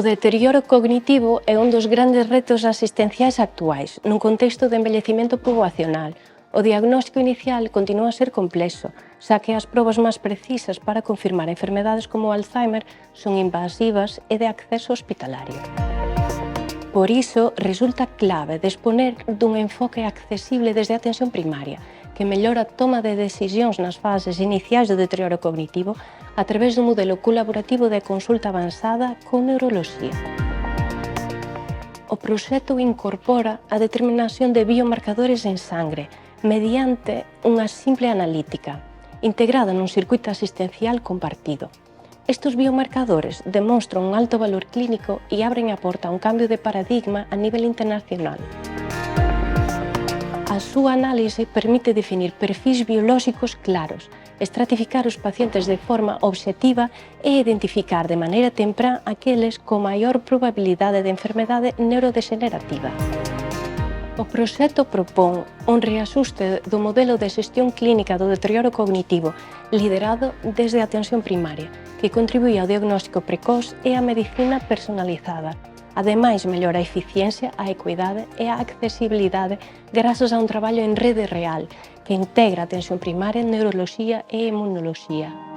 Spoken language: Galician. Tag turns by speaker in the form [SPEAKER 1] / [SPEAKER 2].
[SPEAKER 1] O deterioro cognitivo é un dos grandes retos asistenciais actuais nun contexto de envellecemento poboacional. O diagnóstico inicial continúa a ser complexo, xa que as probas máis precisas para confirmar enfermedades como o Alzheimer son invasivas e de acceso hospitalario. Por iso, resulta clave disponer dun enfoque accesible desde a atención primaria, que mellora a toma de decisións nas fases iniciais do deterioro cognitivo a través dun modelo colaborativo de consulta avanzada con neuroloxía. O proxecto incorpora a determinación de biomarcadores en sangre mediante unha simple analítica, integrada nun circuito asistencial compartido. Estes biomarcadores demonstran un alto valor clínico e abren a porta a un cambio de paradigma a nivel internacional. A súa análise permite definir perfis biolóxicos claros, estratificar os pacientes de forma obxectiva e identificar de maneira temprá aqueles con maior probabilidade de enfermedade neurodegenerativa. O proxecto propón un reaxuste do modelo de xestión clínica do deterioro cognitivo liderado desde a atención primaria, que contribúe ao diagnóstico precoz e á medicina personalizada. Ademais, mellora a eficiencia, a equidade e a accesibilidade grazas a un traballo en rede real que integra a atención primaria, neuroloxía e inmunoloxía.